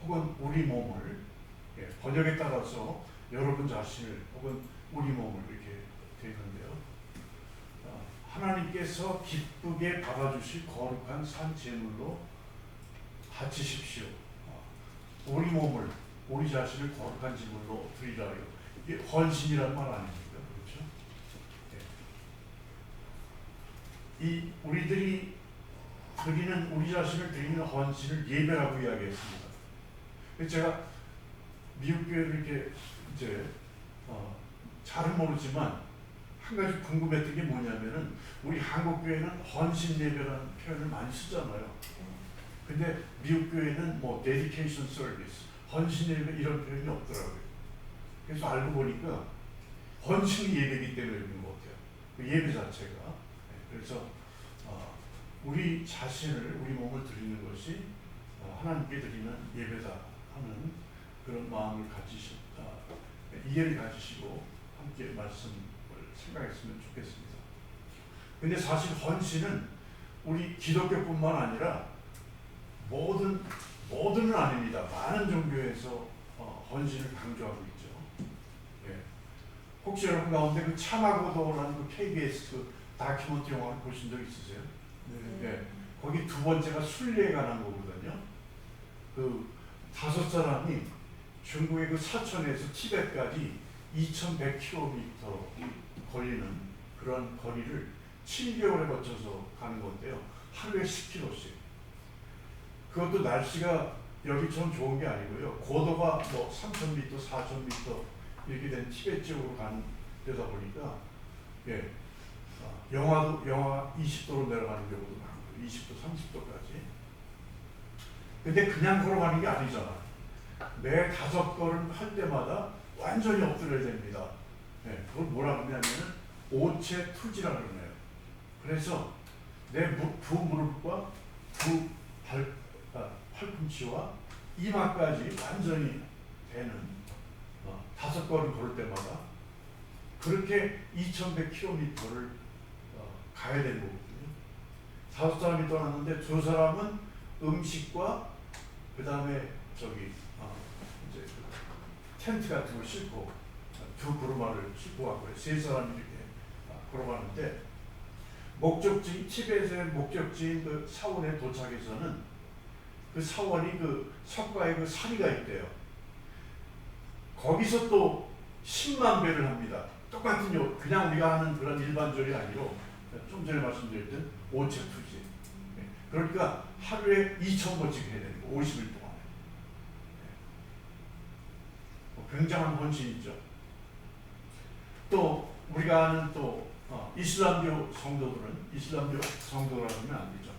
혹은 우리 몸을, 번역에 따라서 여러분 자신을 혹은 우리 몸을 이렇게 되는데요. 하나님께서 기쁘게 받아주실 거룩한 산 제물로 바치십시오. 우리 몸을, 우리 자신을 거룩한 제물로 드리라요. 이게 헌신이란 말 아닙니까? 그렇죠? 이 우리들이 드리는, 우리 자신을 드리는 헌신을 예배라고 이야기했습니다. 제가 미국 교회를 이렇게 이제 잘은 모르지만 한 가지 궁금했던 게 뭐냐면은, 우리 한국 교회는 헌신 예배라는 표현을 많이 쓰잖아요. 근데 미국 교회는 뭐 dedication service, 헌신 예배 이런 표현이 없더라고요. 그래서 알고 보니까 헌신 예배이기 때문에 그런 것 같아요. 그 예배 자체가. 그래서 우리 자신을, 우리 몸을 드리는 것이 하나님께 드리는 예배다 하는 그런 마음을 이해를 가지시고 함께 말씀을 생각했으면 좋겠습니다. 근데 사실 헌신은 우리 기독교뿐만 아니라 모든은 아닙니다. 많은 종교에서 헌신을 강조하고 있죠. 혹시 여러분 가운데 그 참하고도라는 그 KBS 그 다큐멘터리 영화를 보신 적 있으세요? 네. 거기 두 번째가 순례에 관한 거거든요. 그 5사람이 중국의 그 사천에서 티벳까지 2100km 걸리는 그런 거리를 7개월에 거쳐서 가는 건데요. 하루에 10km씩. 그것도 날씨가 여기처럼 좋은 게 아니고요. 고도가 뭐 3000m, 4000m 이렇게 된 티벳 지역으로 가는 데다 보니까 영하 20도로 내려가는 경우도 많고 20도, 30도까지. 근데 그냥 걸어가는 게 아니잖아. 매 5걸음 할 때마다 완전히 엎드려야 됩니다. 그걸 뭐라 그러냐면은 오체 투지라 그러네요. 그래서 내 두 무릎과 두 팔꿈치와 이마까지 완전히 되는 5걸음 걸을 때마다 그렇게 2100km를 가야 되는 거거든요. 5사람이 떠났는데 2사람은 음식과 그 다음에 저기 이제 그 텐트 같은 거 싣고 두 구르마를 싣고 왔고요. 3사람이 이렇게 걸어가는데 목적지, 티벳의 목적지인 그 사원에 도착해서는 그 사원이 그 석가의 그 사리가 있대요. 거기서 또 10만 배를 합니다. 똑같은 그냥 우리가 하는 그런 일반절이 아니고 좀 전에 말씀드렸던 오체투지. 그러니까 하루에 2000번씩 해야 되는 거, 50일 동안에. 굉장한 헌신이죠. 또 우리가 아는 또 이슬람교 성도들은, 이슬람교 성도라고 하면 안 되죠.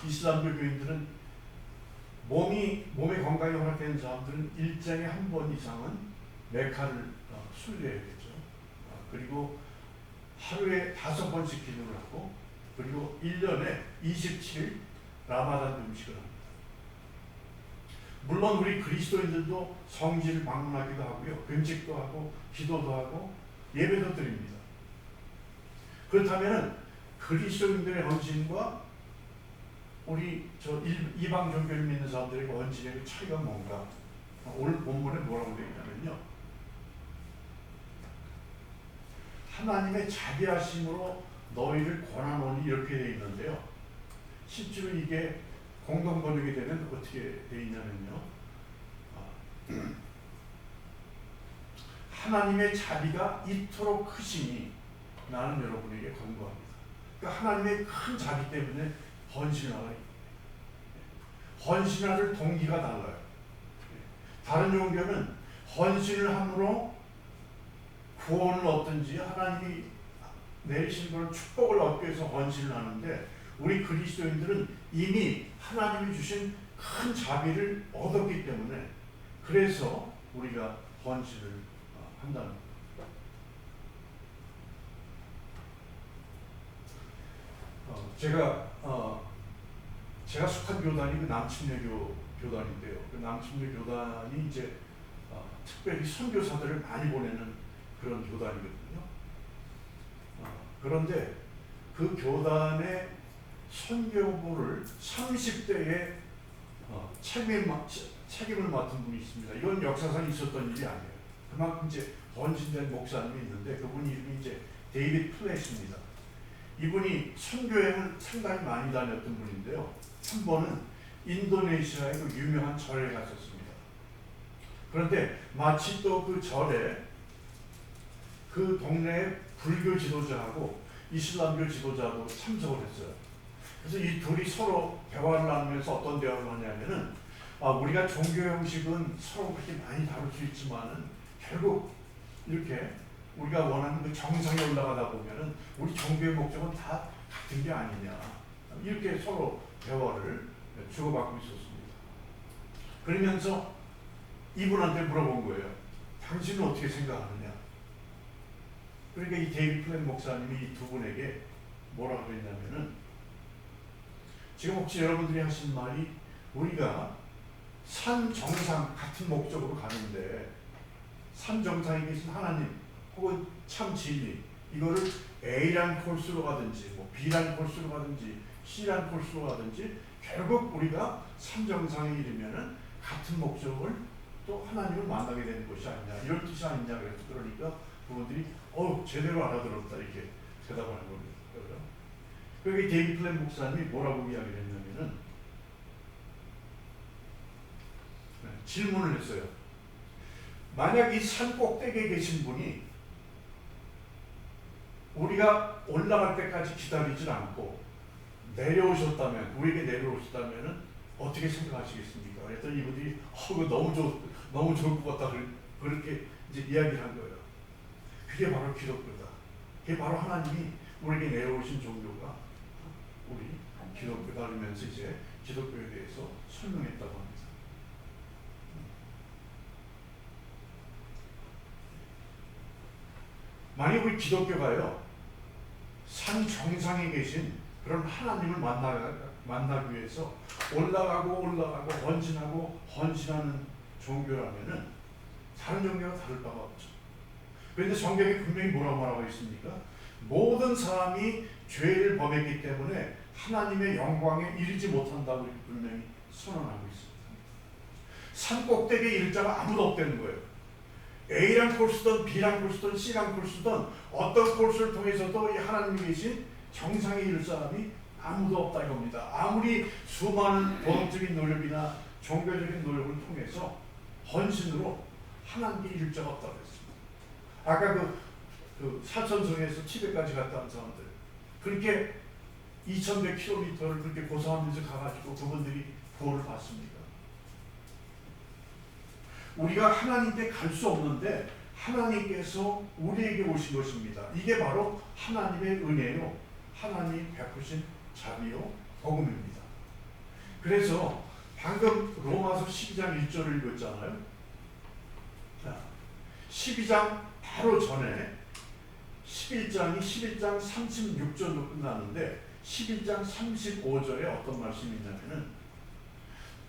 이슬람교 교인들은 몸의 건강이 허락되는 사람들은 일정에 한 번 이상은 메카를 순례해야겠죠. 그리고 하루에 5번씩 기도를 하고, 그리고 1년에 27일 라마단 음식을 합니다. 물론 우리 그리스도인들도 성지를 방문하기도 하고요. 금식도 하고 기도도 하고 예배도 드립니다. 그렇다면 그리스도인들의 헌신과 우리 이방 종교를 믿는 사람들의 헌신의 차이가 뭔가? 오늘 본문에 뭐라고 되어 있냐면요. 하나님의 자비하심으로 너희를 권하노니 이렇게 되어 있는데요. 실제로 이게 공동 번역이 되면 어떻게 되어 있냐면요. 하나님의 자비가 이토록 크시니 나는 여러분에게 권고합니다. 그러니까 하나님의 큰 자비 때문에 헌신하라. 헌신하는 동기가 달라요. 다른 종교는 헌신을 함으로 구원을 얻든지 하나님이 내리신 그런 축복을 얻기 위해서 헌신을 하는데, 우리 그리스도인들은 이미 하나님이 주신 큰 자비를 얻었기 때문에 그래서 우리가 헌신을 한다는 겁니다. 제가 속한 교단이 그 남침례교 교단인데요. 그 남침례 교단이 이제 특별히 선교사들을 많이 보내는 그런 교단이거든요. 그런데 그 교단의 선교부를 30대에 책임을 맡은 분이 있습니다. 이건 역사상 있었던 일이 아니에요. 그만큼 이제 헌신된 목사님이 있는데 그분 이름이 이제 데이빗 플랫입니다. 이분이 선교여행을 상당히 많이 다녔던 분인데요. 한 번은 인도네시아의 그 유명한 절에 갔었습니다. 그런데 마치 또 그 절에 그 동네의 불교 지도자하고 이슬람교 지도자도 참석을 했어요. 그래서 이 둘이 서로 대화를 나누면서 어떤 대화를 하냐면은 우리가 종교 형식은 서로 그렇게 많이 다룰 수 있지만은 결국 이렇게 우리가 원하는 그 정상에 올라가다 보면은 우리 종교의 목적은 다 같은 게 아니냐, 이렇게 서로 대화를 주고받고 있었습니다. 그러면서 이분한테 물어본 거예요. 당신은 어떻게 생각하느냐? 그러니까 이 데이빗 플랫 목사님이 이 두 분에게 뭐라고 그랬냐면은, 지금 혹시 여러분들이 하신 말이 우리가 산 정상 같은 목적으로 가는데 산 정상에 계신 하나님 혹은 참 진리, 이거를 A란 코스로 가든지 뭐 B란 코스로 가든지 C란 코스로 가든지 결국 우리가 산 정상에 이르면은 같은 목적을 또 하나님을 만나게 되는 것이 아니냐, 이런 뜻이 아니냐. 그래서 그러니까 부모들이 제대로 알아들었다, 이렇게 대답을 한 겁니다. 그러니까 데이빗 플랫 목사님이 뭐라고 이야기를 했냐면은 질문을 했어요. 만약 이 산 꼭대기에 계신 분이 우리가 올라갈 때까지 기다리질 않고 내려오셨다면, 우리에게 내려오셨다면 어떻게 생각하시겠습니까? 그랬더니 이분들이 그거 너무 좋을 것 같다, 그렇게 이제 이야기를 한 거예요. 그게 바로 기독교다. 그게 바로 하나님이 우리에게 내려오신 종교가 우리 기독교다, 그러면서 이제 기독교에 대해서 설명했다고 합니다. 만약 우리 기독교가요, 산 정상에 계신 그런 하나님을 만나기 위해서 올라가고 헌신하는 종교라면은 다른 종교와 다를 바가 없죠. 그런데 성경에 분명히 뭐라고 말하고 있습니까? 모든 사람이 죄를 범했기 때문에 하나님의 영광에 이르지 못한다고 분명히 선언하고 있습니다. 산 꼭대기에 이를 자가 아무도 없다는 거예요. A란 코스든 B란 코스든 C란 코스든 어떤 코스를 통해서도 이 하나님이 계신 정상에 이를 사람이 아무도 없다 이겁니다. 아무리 수많은 도덕적인 노력이나 종교적인 노력을 통해서 헌신으로 하나님께 이를 자가 없다고 했습니다. 아까 그 사천성에서 티벳까지 갔다 온 사람들, 그렇게 2100km를 그렇게 고사하면서 가가지고 그분들이 구원을 받습니다. 우리가 하나님께 갈 수 없는데 하나님께서 우리에게 오신 것입니다. 이게 바로 하나님의 은혜요, 하나님이 베푸신 자비요 복음입니다. 그래서 방금 로마서 12장 1절을 읽었잖아요. 12장 바로 전에 11장 36절로 끝나는데 11장 35절에 어떤 말씀이 있냐면은,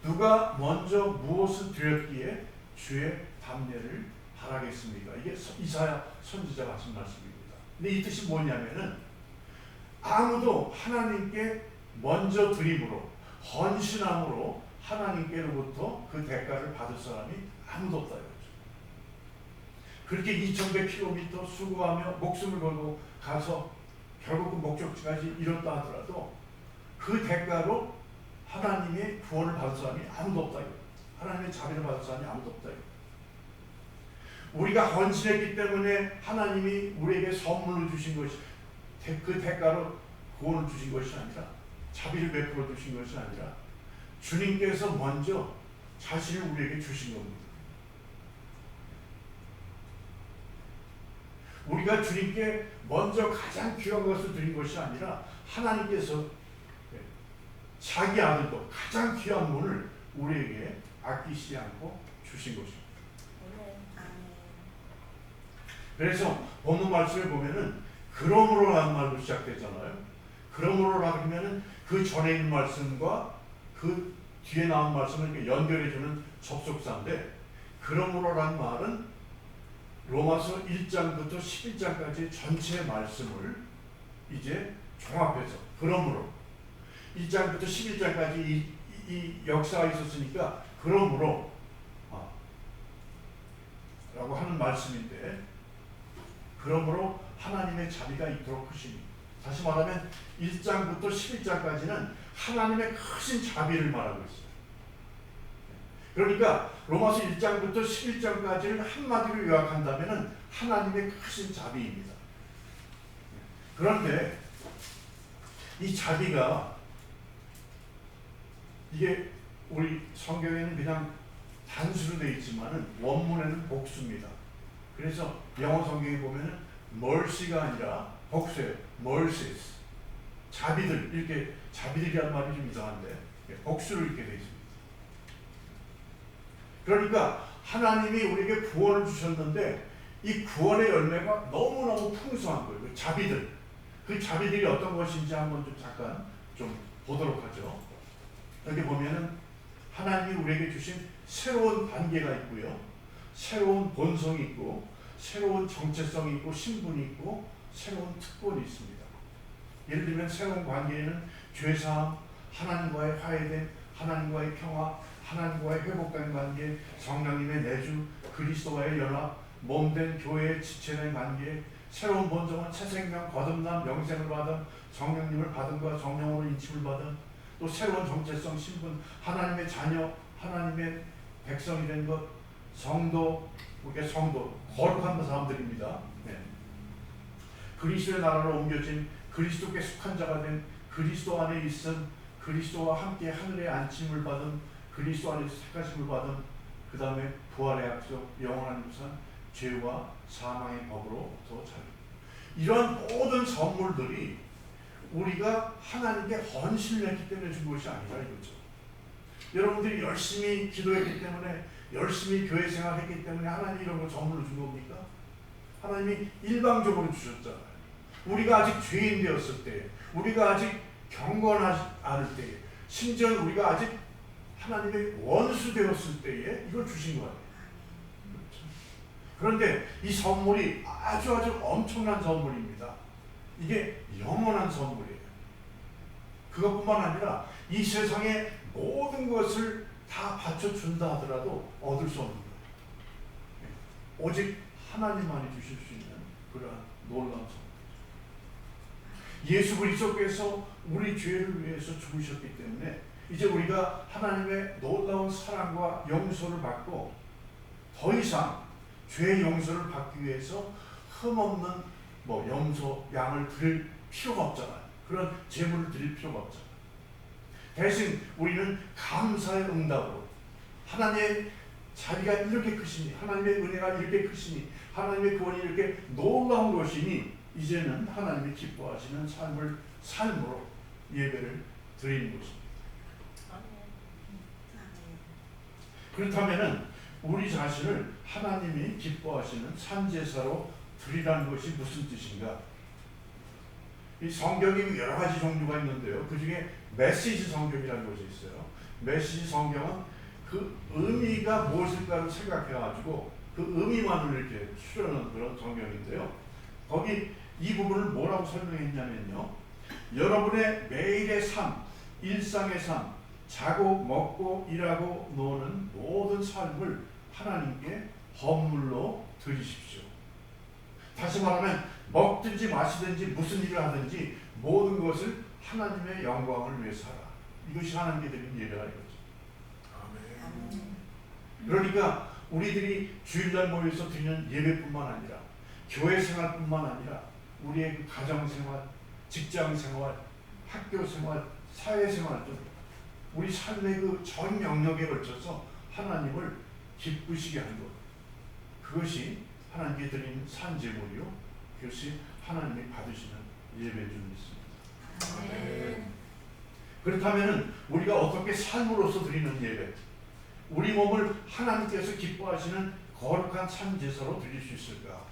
누가 먼저 무엇을 드렸기에 주의 담례를 바라겠습니까? 이게 이사야 선지자가 하신 말씀입니다. 근데 이 뜻이 뭐냐면은, 아무도 하나님께 먼저 드림으로, 헌신함으로 하나님께로부터 그 대가를 받을 사람이 아무도 없다 이거죠. 그렇게 2100km 수고하며 목숨을 걸고 가서 결국 그 목적지까지 이뤘다 하더라도 그 대가로 하나님의 구원을 받을 사람이 아무도 없다 이거죠. 하나님의 자비를 받을 사람이 아무도 없다 이거죠. 우리가 헌신했기 때문에 하나님이 우리에게 선물로 주신 것이, 그 대가로 구원을 주신 것이 아니라, 자비를 베풀어 주신 것이 아니라 주님께서 먼저 자신을 우리에게 주신 겁니다. 우리가 주님께 먼저 가장 귀한 것을 드린 것이 아니라 하나님께서 자기 아들도 가장 귀한 분을 우리에게 아끼시지 않고 주신 것입니다. 그래서 본문 말씀을 보면은 그러므로라는 말로 시작되잖아요. 그러므로라 그러면은 그 전에 있는 말씀과 그 뒤에 나온 말씀을 연결해주는 접속사인데, 그러므로라는 말은 로마서 1장부터 11장까지 전체 말씀을 이제 종합해서, 그러므로 1장부터 11장까지 이 역사가 있었으니까 그러므로 말씀인데, 그러므로 하나님의 자비가 이토록 크시니, 다시 말하면 1장부터 11장까지는 하나님의 크신 자비를 말하고 있어요. 그러니까 로마서 1장부터 11장까지를 한마디로 요약한다면 하나님의 크신 자비입니다. 그런데 이 자비가, 이게 우리 성경에는 그냥 단수로 되어 있지만은 원문에는 복수입니다. 그래서 영어 성경에 보면은 mercy가 아니라 복수예요. mercies. 자비들, 이렇게 자비들이란 말이 좀 이상한데 복수를 이렇게 되어 있습니다. 그러니까 하나님이 우리에게 구원을 주셨는데 이 구원의 열매가 너무너무 풍성한 거예요. 그 자비들. 그 자비들이 어떤 것인지 한번 좀 잠깐 좀 보도록 하죠. 여기 보면은 하나님이 우리에게 주신 새로운 관계가 있고요. 새로운 본성이 있고, 새로운 정체성이 있고, 신분이 있고, 새로운 특권이 있습니다. 예를 들면 새로운 관계에는 죄사함, 하나님과의 화해됨, 하나님과의 평화, 하나님과의 회복된 관계, 성령님의 내주, 그리스도와의 연합, 몸된 교회의 지체된 관계, 새로운 본성은 새 생명, 거듭남, 영생을 받음, 성령님을 받음과 성령으로 인침을 받음, 또 새로운 정체성, 신분, 하나님의 자녀, 하나님의 백성이 된 것, 성도, 우리가 성도, 거룩한 사람들입니다. 네. 그리스도의 나라로 옮겨진, 그리스도께 속한 자가 된, 그리스도 안에 있음, 그리스도와 함께 하늘에 안침을 받은, 그리스도 안에서 택하심을 받은, 그 다음에 부활의 약속, 영원한 유산, 죄와 사망의 법으로부터 자유. 이런 모든 선물들이 우리가 하나님께 헌신을 했기 때문에 준 것이 아니라 이거죠. 여러분들이 열심히 기도했기 때문에, 열심히 교회 생활했기 때문에 하나님이 이런 걸 선물로 준 겁니까? 하나님이 일방적으로 주셨잖아요. 우리가 아직 죄인 되었을 때, 우리가 아직 경건하지 않을 때에, 심지어 우리가 아직 하나님의 원수 되었을 때에 이걸 주신 거예요. 그렇죠? 그런데 이 선물이 아주 엄청난 선물입니다. 이게 영원한 선물이에요. 그것뿐만 아니라 이 세상의 모든 것을 다 바쳐준다 하더라도 얻을 수 없는 거예요. 오직 하나님만이 주실 수 있는 그러한 놀라운 선물. 예수 그리스도께서 우리 죄를 위해서 죽으셨기 때문에 이제 우리가 하나님의 놀라운 사랑과 용서를 받고 더 이상 죄의 용서를 받기 위해서 흠없는 염소, 양을 드릴 필요가 없잖아요. 그런 제물을 드릴 필요가 없잖아요. 대신 우리는 감사의 응답으로 하나님의 자비가 이렇게 크시니, 하나님의 은혜가 이렇게 크시니, 하나님의 구원이 이렇게 놀라운 것이니 이제는 하나님이 기뻐하시는 삶으로 예배를 드리는 것입니다. 그렇다면 우리 자신을 하나님이 기뻐하시는 산제사로 드리라는 것이 무슨 뜻인가? 이 성경이 여러 가지 종류가 있는데요. 그 중에 메시지 성경이라는 것이 있어요. 메시지 성경은 그 의미가 무엇일까를 생각해가지고 그 의미만을 이렇게 추려는 그런 성경인데요. 거기 이 부분을 뭐라고 설명했냐면요. 여러분의 매일의 삶, 일상의 삶, 자고 먹고 일하고 노는 모든 삶을 하나님께 헌물로 드리십시오. 다시 말하면 먹든지 마시든지 무슨 일을 하든지 모든 것을 하나님의 영광을 위해서 하라. 이것이 하나님께 드리는 예배라 이거죠. 아멘. 그러니까 우리들이 주일날 모여서 드리는 예배뿐만 아니라 교회 생활뿐만 아니라 우리의 그 가정생활, 직장생활, 학교생활, 사회생활 등 우리 삶의 그 전 영역에 걸쳐서 하나님을 기쁘시게 하는 것, 그것이 하나님께 드리는 산제물이요, 그것이 하나님이 받으시는 예배인 줄 믿습니다. 네. 그렇다면 우리가 어떻게 삶으로서 드리는 예배, 우리 몸을 하나님께서 기뻐하시는 거룩한 산제사로 드릴 수 있을까?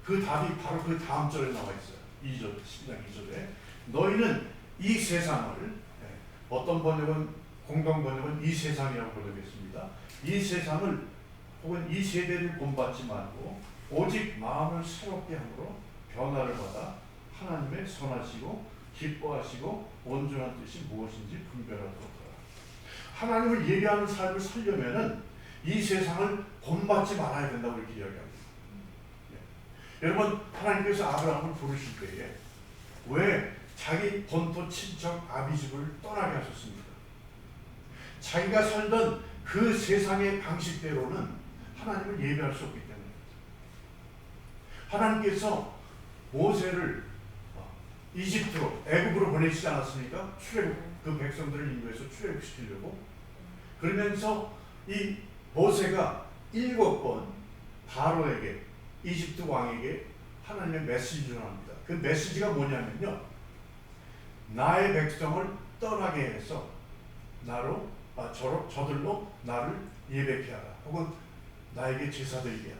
그 답이 바로 그 다음 절에 나와 있어요. 2절, 10장 2절에 너희는 이 세상을, 어떤 번역은, 공동 번역은 이 세상이라고 번역했습니다. 이 세상을 혹은 이 세대를 본받지 말고 오직 마음을 새롭게 함으로 변화를 받아 하나님의 선하시고 기뻐하시고 온전한 뜻이 무엇인지 분별하도록 하라. 하나님을 예배하는 삶을 살려면은 이 세상을 본받지 말아야 된다고 이렇게 이야기합니다. 여러분, 하나님께서 아브라함을 부르실 때에 왜 자기 본토 친척 아비집을 떠나게 하셨습니까? 자기가 살던 그 세상의 방식대로는 하나님을 예배할 수 없기 때문입니다. 하나님께서 모세를 이집트로, 애굽으로 보내시지 않았습니까? 출애굽, 그 백성들을 인도해서 출애굽시키려고. 그러면서 이 모세가 7번 바로에게, 이집트 왕에게 하나님의 메시지를 합니다. 그 메시지가 뭐냐면요, 나의 백성을 떠나게 해서 저들로 나를 예배케 하라, 혹은 나에게 제사드리게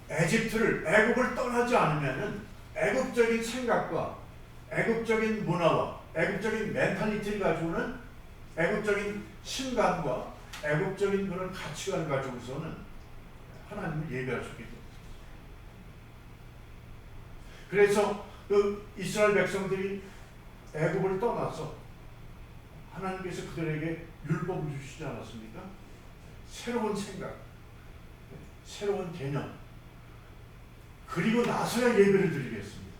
하라. 애굽을 떠나지 않으면은 애굽적인 생각과 애굽적인 문화와 애굽적인 멘탈리티를 가지고는, 애굽적인 신관과 애굽적인 그런 가치관을 가지고서는 하나님을 예배할 수 있기 때문입니다. 그래서 그 이스라엘 백성들이 애굽을 떠나서 하나님께서 그들에게 율법을 주시지 않았습니까? 새로운 생각, 새로운 개념, 그리고 나서야 예배를 드리겠습니다.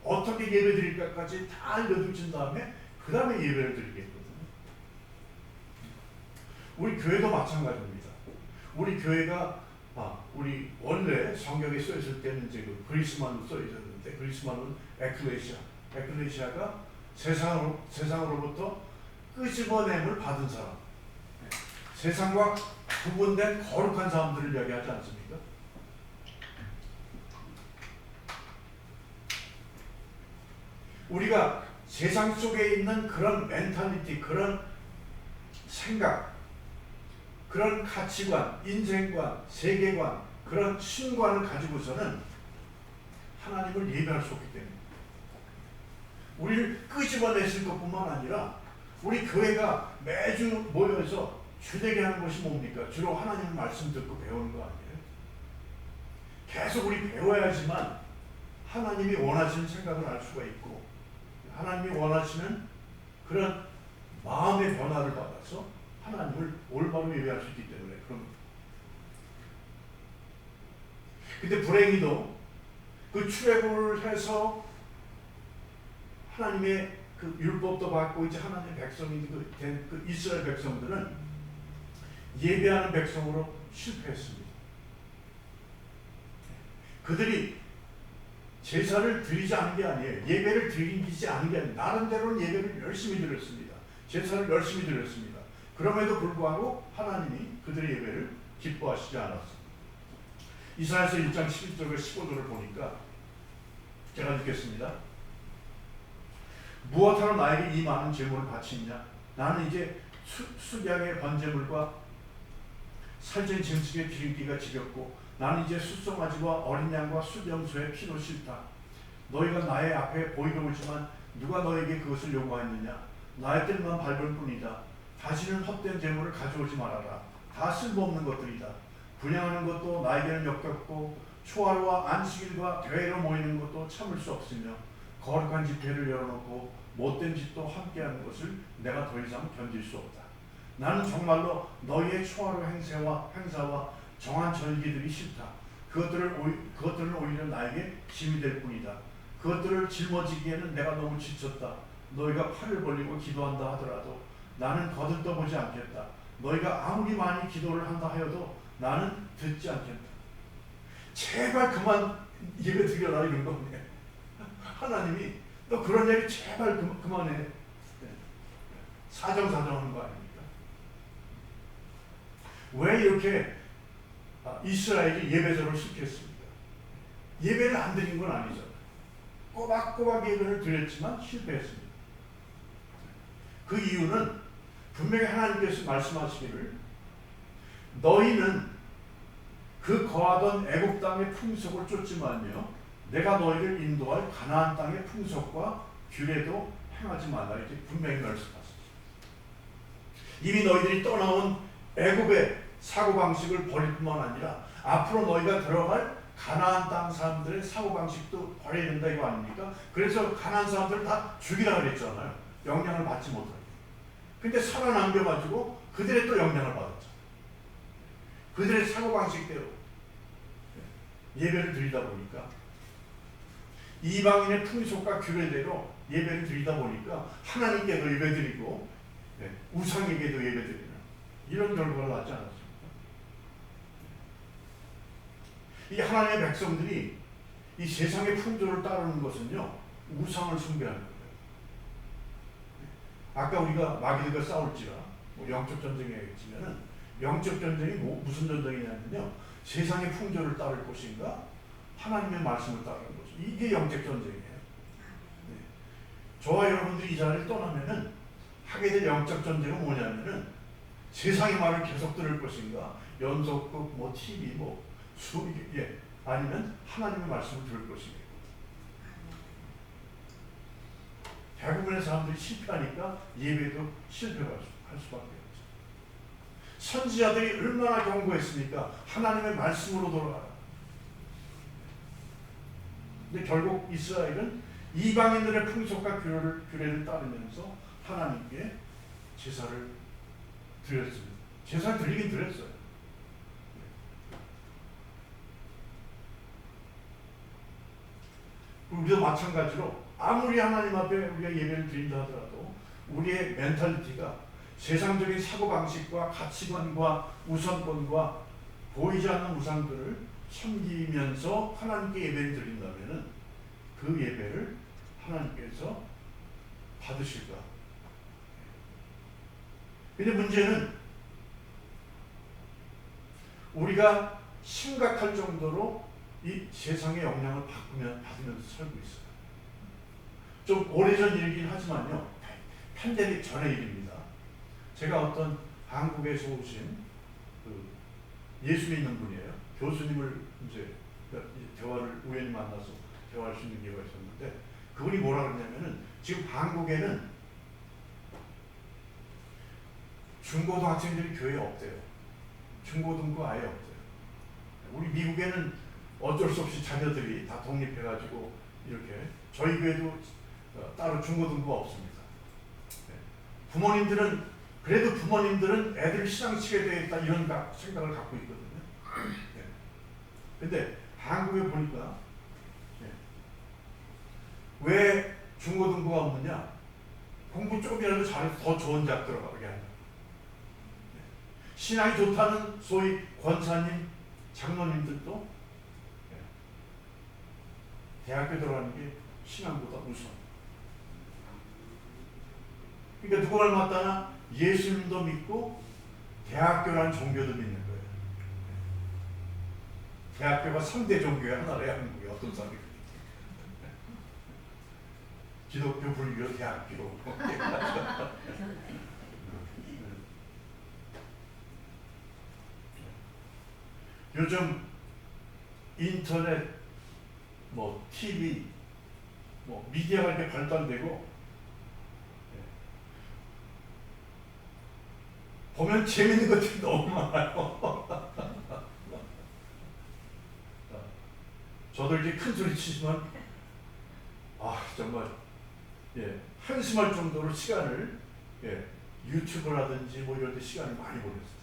어떻게 예배 드릴까까지 다 알려주신 다음에 그 다음에 예배를 드리겠거든요. 우리 교회도 마찬가지입니다. 우리 교회가 우리 원래 성경에 써 있을 때는 이제 그 그리스만으로 써 있었는데, 그리스만은 에클레시아가 세상으로부터 끄집어냄을 받은 사람, 세상과 구분된 거룩한 사람들을 이야기하지 않습니까? 우리가 세상 속에 있는 그런 멘탈리티, 그런 생각, 그런 가치관, 인생관, 세계관, 그런 신관을 가지고서는 하나님을 예배할 수 없기 때문에, 우리를 끄집어냈을 것뿐만 아니라 우리 교회가 매주 모여서 주되게 하는 것이 뭡니까? 주로 하나님의 말씀 듣고 배우는 거 아니에요? 계속 우리 배워야지만 하나님이 원하시는 생각을 알 수가 있고, 하나님이 원하시는 그런 마음의 변화를 받아서 하나님을 올바로 예배할 수 있기 때문에 그런 겁니다. 근데 불행히도 그 출애굽을 해서 하나님의 그 율법도 받고 이제 하나님의 백성이 된 그 이스라엘 백성들은 예배하는 백성으로 실패했습니다. 그들이 제사를 드리지 않은 게 아니에요. 예배를 드리지 않은 게 아니에요. 나름대로는 예배를 열심히 드렸습니다. 제사를 열심히 드렸습니다. 그럼에도 불구하고 하나님이 그들의 예배를 기뻐하시지 않았습니다. 이사야서 1장 11절과 15절을 보니까 제가 읽겠습니다. 무엇하러 나에게 이 많은 제물을 바치느냐? 나는 이제 수량의 번제물과 살찐 짐승의 기름기가 지겹고, 나는 이제 숫송아지와 어린 양과 수염소의 피도 싫다. 너희가 나의 앞에 보이러 오지만 누가 너에게 그것을 요구하였느냐? 나의 뜰만 밟을 뿐이다. 다시는 헛된 제물을 가져오지 말아라. 다 쓸모없는 것들이다. 분양하는 것도 나에게는 역겹고, 초하루와 안식일과 대회로 모이는 것도 참을 수 없으며, 거룩한 집회를 열어놓고 못된 짓도 함께하는 것을 내가 더 이상 견딜 수 없다. 나는 정말로 너희의 초하루 행사와 정한 절기들이 싫다. 그것들은 오히려 나에게 짐이 될 뿐이다. 그것들을 짊어지기에는 내가 너무 지쳤다. 너희가 팔을 벌리고 기도한다 하더라도 나는 거들떠보지 않겠다. 너희가 아무리 많이 기도를 한다 하여도 나는 듣지 않겠다. 제발 그만 예배 드려라, 이런 거네. 하나님이 너 그런 얘기 제발 그만해. 사정사정하는 거 아닙니까? 왜 이렇게 이스라엘이 예배자로 실패했습니까? 예배를 안 드린 건 아니잖아요. 꼬박꼬박 예배를 드렸지만 실패했습니다. 그 이유는 분명히 하나님께서 말씀하시기를, 너희는 그 거하던 애굽 땅의 풍속을 쫓지 말며 내가 너희를 인도할 가나안 땅의 풍속과 규례도 행하지 말라, 이렇게 분명히 말씀하셨습니다. 이미 너희들이 떠나온 애굽의 사고방식을 버릴 뿐만 아니라 앞으로 너희가 들어갈 가나안 땅 사람들의 사고방식도 버려야 된다, 이거 아닙니까? 그래서 가나안 사람들을 다 죽이라 그랬잖아요. 영향을 받지 못하게. 근데 살아남겨가지고 그들의 또 영향을 받았죠. 그들의 사고방식대로. 예배를 드리다 보니까 이방인의 풍속과 규례대로 예배를 드리다 보니까 하나님께도 예배드리고 우상에게도 예배드리는 이런 결과가 나지 않았습니까? 이 하나님의 백성들이 이 세상의 풍조를 따르는 것은요, 우상을 숭배하는 거예요. 아까 우리가 마귀들과 싸울지라 영적 전쟁이겠지만은 영적 전쟁이 무슨 전쟁이냐면요, 세상의 풍조를 따를 것인가 하나님의 말씀을 따르는 것이, 이게 영적 전쟁이에요. 저와 여러분들이 이 자리를 떠나면은 하게 될 영적 전쟁은 뭐냐면은 세상의 말을 계속 들을 것인가, 연속극, TV, 아니면 하나님의 말씀을 들을 것인가. 대부분의 사람들이 실패하니까 예배도 실패할 수밖에 없죠. 선지자들이 얼마나 경고했습니까? 하나님의 말씀으로 돌아가라. 근데 결국 이스라엘은 이방인들의 풍속과 규례를 따르면서 하나님께 제사를 드렸습니다. 제사를 드리긴 드렸어요. 우리도 마찬가지로 아무리 하나님 앞에 우리가 예배를 드린다 하더라도 우리의 멘탈리티가 세상적인 사고방식과 가치관과 우선권과 보이지 않는 우상들을 섬기면서 하나님께 예배를 드린다면 그 예배를 하나님께서 받으실까? 근데 문제는 우리가 심각할 정도로 이 세상의 영향을 받으면서 살고 있어요. 좀 오래전 일이긴 하지만요, 팬데믹 전의 일입니다. 제가 어떤 한국에서 오신 예수 믿는 분이에요. 교수님을 이제 대화를 우연히 만나서 대화할 수 있는 기회가 있었는데, 그분이 뭐라 그러냐면은 지금 한국에는 중고등학생들이 교회에 없대요. 중고등부 아예 없대요. 우리 미국에는 어쩔 수 없이 자녀들이 다 독립해가지고 이렇게, 저희 교회도 따로 중고등부가 없습니다. 그래도 부모님들은 애들을 신앙시켜야 되겠다 이런 생각을 갖고 있거든요. 근데 한국에 보니까 왜 중고등부가 없느냐? 공부 조금이라도 잘해서 더 좋은 대학 들어가게 한다. 신앙이 좋다는 소위 권사님, 장로님들도 대학교 들어가는 게 신앙보다 우선. 그러니까 누구 말 맞다나 예수님도 믿고 대학교라는 종교도 믿는 거예요. 대학교가 3대 종교의 하나래요, 한국에. 어떤 사람이 기독교, 불교, 대학교. 요즘 인터넷, TV, 미디어가 이렇게 발달되고 보면 재밌는 것들이 너무 많아요. 저도 이렇게 큰 소리 치지만 정말 한심할 정도로 시간을 유튜브라든지 이런 데 시간을 많이 보냈어요.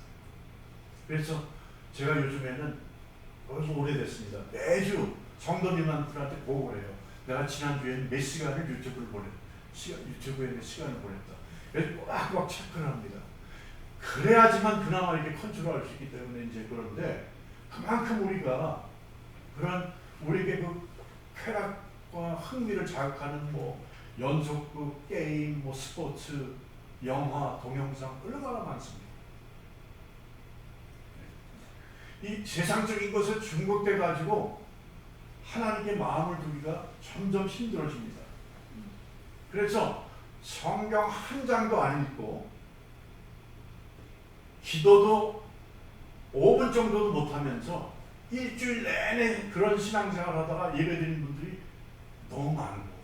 그래서 제가 요즘에는 벌써 오래됐습니다. 매주 성도님한테 보고를 해요. 내가 지난주에는 몇 시간을 유튜브에 몇 시간을 보냈다. 그래서 꼬박꼬박 체크를 합니다. 그래야지만 그나마 이렇게 컨트롤할 수 있기 때문에 이제. 그런데 그만큼 우리가 우리에게 그 쾌락과 흥미를 자극하는 연속극, 게임, 스포츠, 영화, 동영상 얼마나 많습니다. 이 세상적인 것에 중독돼 가지고 하나님께 마음을 두기가 점점 힘들어집니다. 그래서 성경 한 장도 안 읽고 기도도 5분 정도도 못하면서 일주일 내내 그런 신앙생활 하다가 예배드리는 분들이 너무 많은 것 같아요.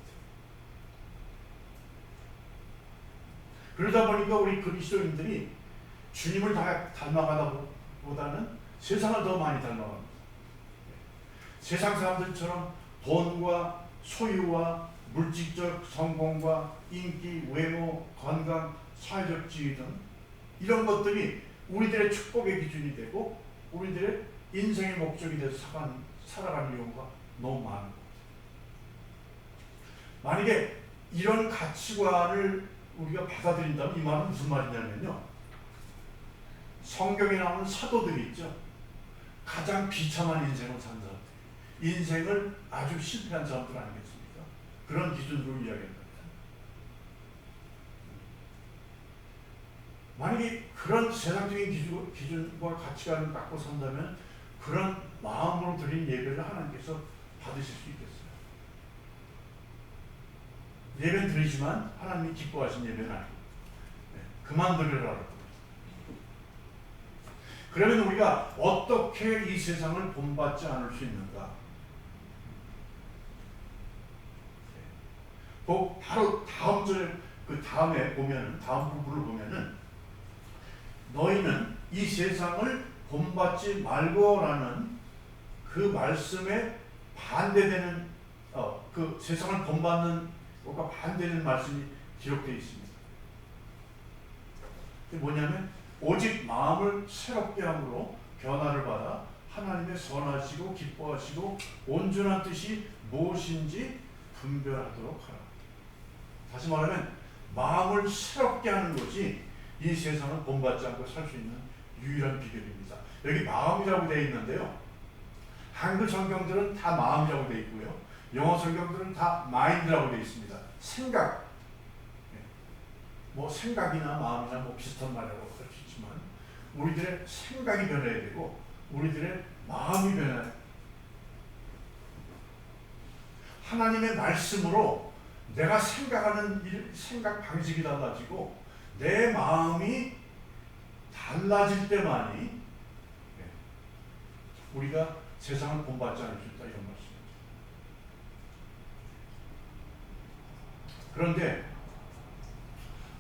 그러다 보니까 우리 그리스도인들이 주님을 닮아가다 보다는 세상을 더 많이 닮아갑니다. 세상 사람들처럼 돈과 소유와 물질적 성공과 인기, 외모, 건강, 사회적 지위 등 이런 것들이 우리들의 축복의 기준이 되고 우리들의 인생의 목적이 돼서 살아가는 경우가 너무 많은 거예요. 만약에 이런 가치관을 우리가 받아들인다면 이 말은 무슨 말이냐면요. 성경에 나오는 사도들이 있죠. 가장 비참한 인생을 산 사람들. 인생을 아주 실패한 사람들 아니겠습니까? 그런 기준으로 이야기합니다. 만약에 그런 세상적인 기준과 가치관을 갖고 산다면 그런 마음으로 드린 예배를 하나님께서 받으실 수 있겠어요. 예배는 드리지만 하나님이 기뻐하신 예배는 아니고 그만 드리라고. 그러면 우리가 어떻게 이 세상을 본받지 않을 수 있는가? 바로 다음 절에 그 다음에 보면은 다음 부분을 보면은 너희는 이 세상을 본받지 말고라는 그 말씀에 반대되는 그 세상을 본받는 것과 반대되는 말씀이 기록되어 있습니다. 그게 뭐냐면 오직 마음을 새롭게 함으로 변화를 받아 하나님의 선하시고 기뻐하시고 온전한 뜻이 무엇인지 분별하도록 하라. 다시 말하면 마음을 새롭게 하는 것이 이 세상을 본받지 않고 살 수 있는 유일한 비결입니다. 여기 마음이라고 되어 있는데요. 한글 성경들은 다 마음이라고 되어 있고요. 영어 성경들은 다 마인드라고 되어 있습니다. 생각. 뭐 생각이나 마음이나 뭐 비슷한 말이라고 할 수 있지만 우리들의 생각이 변해야 되고 우리들의 마음이 변해야 돼요. 하나님의 말씀으로 내가 생각하는 생각 방식이 달라지고 내 마음이 달라질 때만이 우리가 세상을 본받지 않을 수 있다 이런 말씀입니다. 그런데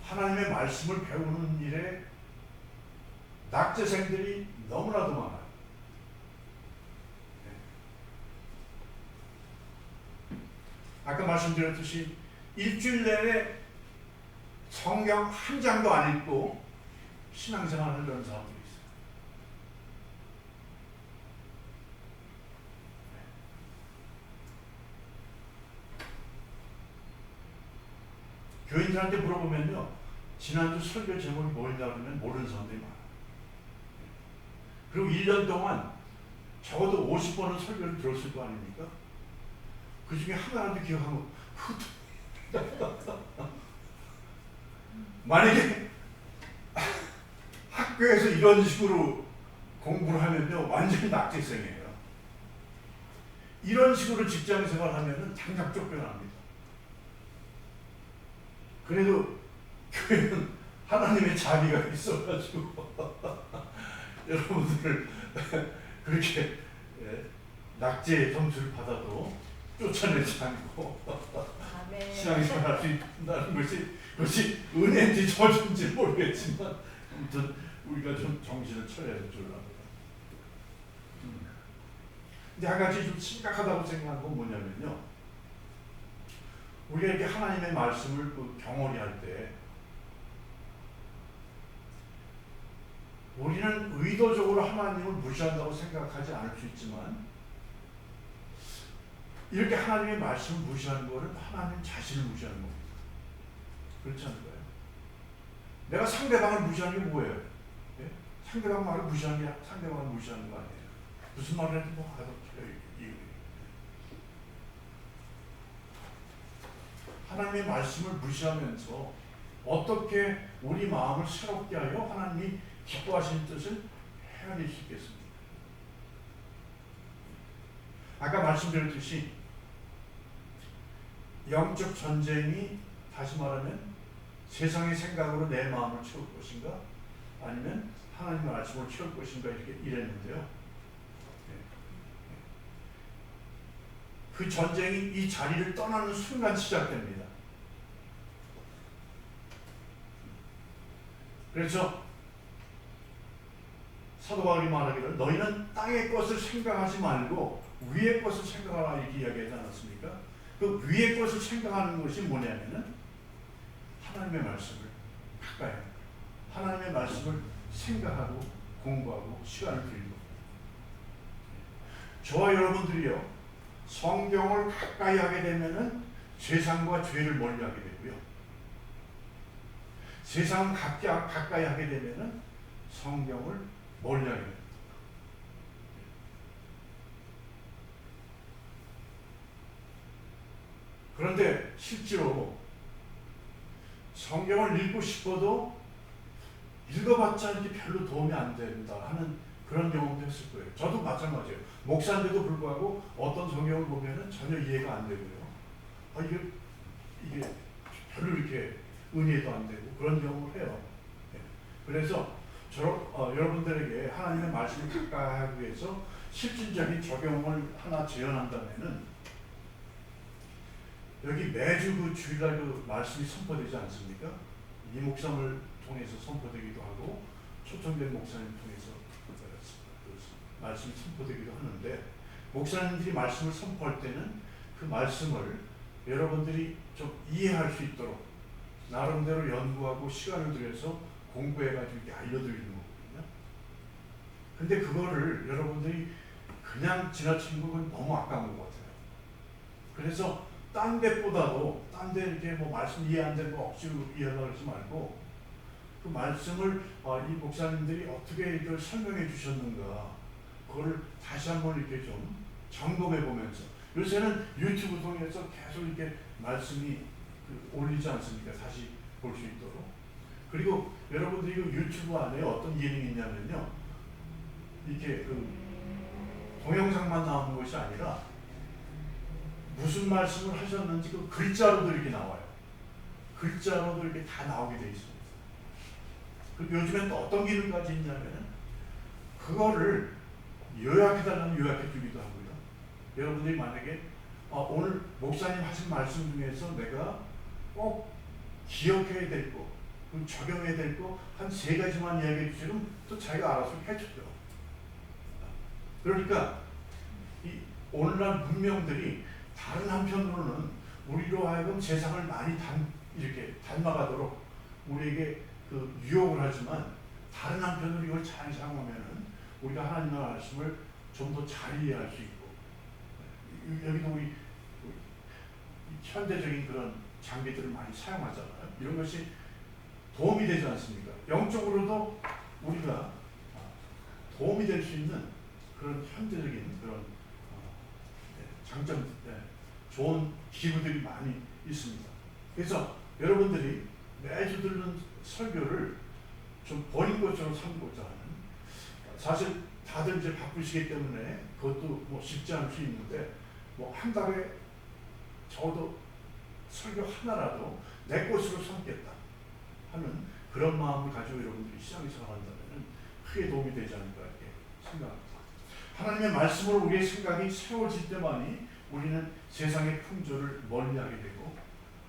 하나님의 말씀을 배우는 일에 낙제생들이 너무나도 많아요. 아까 말씀드렸듯이 일주일 내내 성경 한 장도 안 읽고 신앙생활을 하는 사람들이 있어요. 교인들한테 물어보면요, 지난주 설교 제목이 뭐인가 그러면 모르는 사람들이 많아요. 그리고 1년 동안 적어도 50번은 설교를 들었을 거 아닙니까? 그 중에 하나라도 기억하고 만약에 학교에서 이런 식으로 공부를 하면요 완전히 낙제생이에요. 이런 식으로 직장 생활하면은 당장 쫓겨납니다. 그래도 교회는 하나님의 자비가 있어가지고 여러분들을 그렇게 낙제의 점수를 받아도 쫓아내지 않고 신앙생활 할 수 있다는 그것이 은혜인지 저주인지 모르겠지만 아무튼 우리가 좀 정신을 차려야 될 줄 압니다. 근데 한 가지 좀 심각하다고 생각한 건 뭐냐면요, 우리가 이렇게 하나님의 말씀을 경험히 할 때 우리는 의도적으로 하나님을 무시한다고 생각하지 않을 수 있지만 이렇게 하나님의 말씀을 무시하는 것은 하나님 자신을 무시하는 겁니다. 그렇지 않을까요? 내가 상대방을 무시하는 게 뭐예요? 예? 상대방 말을 무시하는 게 상대방을 무시하는 거 아니에요? 무슨 말을 해도 뭐 알아들어요. 하나님의 말씀을 무시하면서 어떻게 우리 마음을 새롭게 하여 하나님이 기뻐하시는 뜻을 헤아릴 수 있겠습니까? 아까 말씀드렸듯이 영적 전쟁이 다시 말하면 세상의 생각으로 내 마음을 채울 것인가 아니면 하나님의 말씀을 채울 것인가 이렇게 이랬는데요. 그 전쟁이 이 자리를 떠나는 순간 시작됩니다. 그래서 사도 바울이 말하기를 너희는 땅의 것을 생각하지 말고 위의 것을 생각하라 이렇게 이야기하지 않았습니까? 그 위의 것을 생각하는 것이 뭐냐면은 하나님의 말씀을 가까이 하나님의 말씀을 생각하고 공부하고 시간을 들이고 저와 여러분들이요, 성경을 가까이 하게 되면은 세상과 죄를 멀리하게 되고요. 세상을 가까이 하게 되면은 성경을 멀리하게 됩니다. 그런데 실제로 성경을 읽고 싶어도 읽어봤자 이렇게 별로 도움이 안 된다 하는 그런 경험도 했을 거예요. 저도 마찬가지예요. 목사인데도 불구하고 어떤 성경을 보면은 전혀 이해가 안 되고요. 이게 별로 이렇게 은혜도 안 되고 그런 경험을 해요. 네. 그래서 여러분들에게 하나님의 말씀을 가까이 하기 위해서 실질적인 적용을 하나 제안한다면은, 여기 매주 그 주일날 그 말씀이 선포되지 않습니까? 이 목사님을 통해서 선포되기도 하고 초청된 목사님을 통해서 그 말씀이 선포되기도 하는데, 목사님들이 말씀을 선포할 때는 그 말씀을 여러분들이 좀 이해할 수 있도록 나름대로 연구하고 시간을 들여서 공부해가지고 이렇게 알려드리는 거거든요. 근데 그거를 여러분들이 그냥 지나치는 건 너무 아까운 것 같아요. 그래서 딴 데보다도, 딴 데 이렇게 뭐 말씀 이해 안 되는 거 억지로 이해하려고 하지 말고, 그 말씀을 이 목사님들이 어떻게 이걸 설명해 주셨는가, 그거를 다시 한번 이렇게 좀 점검해 보면서, 요새는 유튜브 통해서 계속 이렇게 말씀이 올리지 않습니까? 다시 볼 수 있도록. 그리고 여러분들이 그 유튜브 안에 어떤 기능이 있냐면요, 이렇게 그 동영상만 나오는 것이 아니라 무슨 말씀을 하셨는지 그 글자로도 이렇게 나와요. 글자로도 이렇게 다 나오게 돼 있습니다. 그리고 요즘엔 또 어떤 기능까지 있냐면 그거를 요약해달라면 요약해 주기도 하고요. 여러분들이 만약에 오늘 목사님 하신 말씀 중에서 내가 꼭 기억해야 될 거, 적용해야 될 거 한 3가지만 이야기해 주시면 또 자기가 알아서 해주죠. 그러니까 이 오늘날 문명들이 다른 한편으로는 우리로 하여금 세상을 많이 이렇게 닮아가도록 우리에게 그 유혹을 하지만, 다른 한편으로 이걸 잘 사용하면은 우리가 하나님의 말씀을 좀 더 잘 이해할 수 있고, 여기도 우리 현대적인 그런 장비들을 많이 사용하잖아요. 이런 것이 도움이 되지 않습니까? 영적으로도 우리가 도움이 될 수 있는 그런 현대적인 그런 장점, 좋은 기구들이 많이 있습니다. 그래서 여러분들이 매주 듣는 설교를 좀 버린 것처럼 삼고자 하는, 사실 다들 이제 바쁘시기 때문에 그것도 뭐 쉽지 않을 수 있는데, 뭐 한 달에 적어도 설교 하나라도 내 것으로 삼겠다 하는 그런 마음을 가지고 여러분들이 시장에 살아간다면 크게 도움이 되지 않을까 이렇게 생각합니다. 하나님의 말씀으로 우리의 생각이 세워질 때만이 우리는 세상의 풍조를 멀리하게 되고,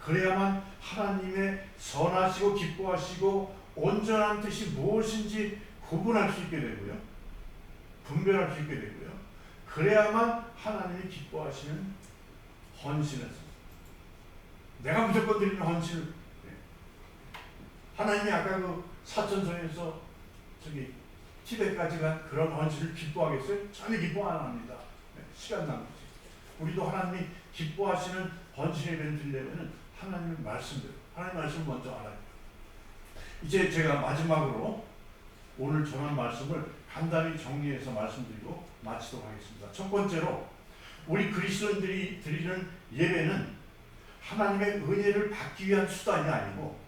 그래야만 하나님의 선하시고 기뻐하시고 온전한 뜻이 무엇인지 구분할 수 있게 되고요, 분별할 수 있게 되고요, 그래야만 하나님이 기뻐하시는 헌신에서, 내가 무조건 드리는 헌신을, 하나님이 아까 그 사천성에서 저기 티벳까지 간 그런 헌신을 기뻐하겠어요? 전혀 기뻐 안 합니다. 시간 낭비지. 우리도 하나님이 기뻐하시는 헌신 예배를 드리려면 하나님의 말씀대로, 하나님의 말씀을 먼저 알아야 돼요. 이제 제가 마지막으로 오늘 전한 말씀을 간단히 정리해서 말씀드리고 마치도록 하겠습니다. 첫 번째로, 우리 그리스도인들이 드리는 예배는 하나님의 은혜를 받기 위한 수단이 아니고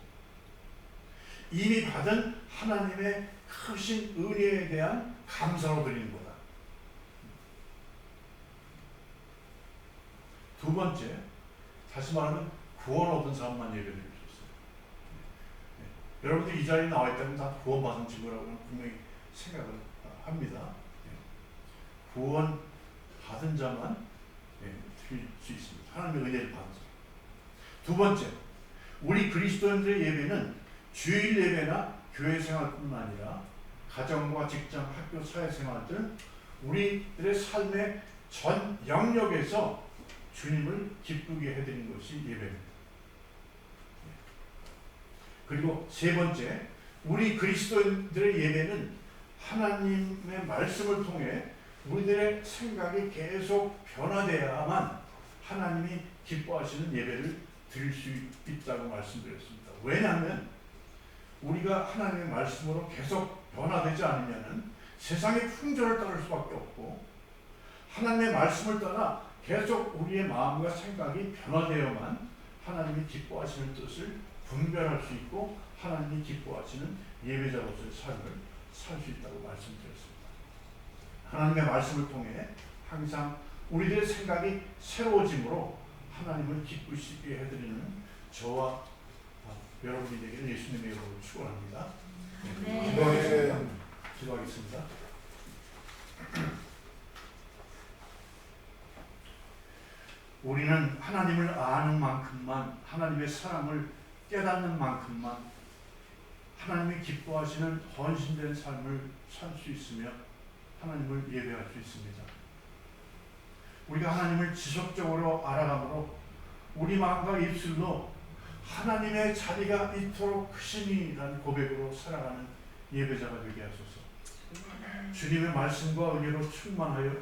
이미 받은 하나님의 크신 은혜에 대한 감사로 드리는 거다. 두 번째, 다시 말하면 구원 얻은 사람만 예배를 드릴 수 있어요. 여러분들 이 자리에 나와 있다면 다 구원받은 친구라고 분명히 생각을 합니다. 구원 받은 자만 드릴 수 있습니다. 하나님의 은혜를 받은 자. 두 번째, 우리 그리스도인들의 예배는 주일 예배나 교회 생활뿐만 아니라 가정과 직장, 학교, 사회생활 등 우리들의 삶의 전 영역에서 주님을 기쁘게 해드리는 것이 예배입니다. 그리고 세 번째, 우리 그리스도인들의 예배는 하나님의 말씀을 통해 우리들의 생각이 계속 변화되어야만 하나님이 기뻐하시는 예배를 드릴 수 있다고 말씀드렸습니다. 왜냐하면 우리가 하나님의 말씀으로 계속 변화되지 않으면 세상의 풍조를 따를 수밖에 없고, 하나님의 말씀을 떠나 계속 우리의 마음과 생각이 변화되어야만 하나님이 기뻐하시는 뜻을 분별할 수 있고 하나님이 기뻐하시는 예배자로서의 삶을 살 수 있다고 말씀드렸습니다. 하나님의 말씀을 통해 항상 우리들의 생각이 새로워짐으로 하나님을 기쁘시게 해드리는 저와 여러분이 되기를 예수님의 이름으로 축원합니다. 기도하겠습니다. 우리는 하나님을 아는 만큼만, 하나님의 사랑을 깨닫는 만큼만 하나님이 기뻐하시는 헌신된 삶을 살 수 있으며 하나님을 예배할 수 있습니다. 우리가 하나님을 지속적으로 알아감으로 우리 마음과 입술로 하나님의 자리가 이토록 크시니라는 고백으로 살아가는 예배자가 되게 하소서. 주님의 말씀과 은혜로 충만하여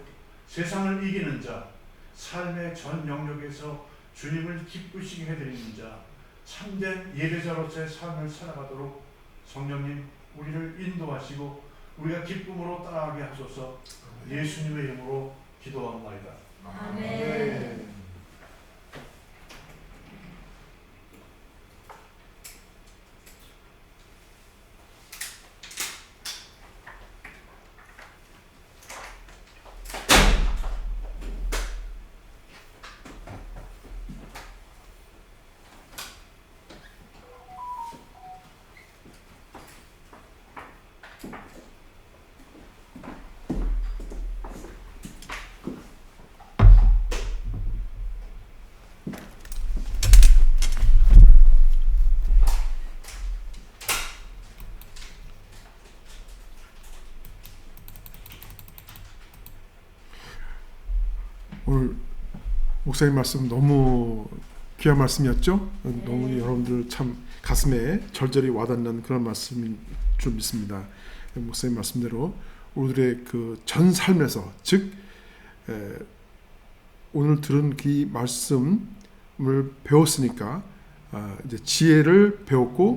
세상을 이기는 자, 삶의 전 영역에서 주님을 기쁘시게 해드리는 자, 참된 예배자로서의 삶을 살아가도록 성령님 우리를 인도하시고 우리가 기쁨으로 따라가게 하소서. 예수님의 이름으로 기도합니다. 아멘. 오늘 목사님 말씀 너무 귀한 말씀이었죠? 너무 여러분들 참 가슴에 절절히 와닿는 그런 말씀인 줄 믿습니다. 목사님 말씀대로 우리들의 그 전 삶에서, 즉 오늘 들은 그 말씀을 배웠으니까 이제 지혜를 배웠고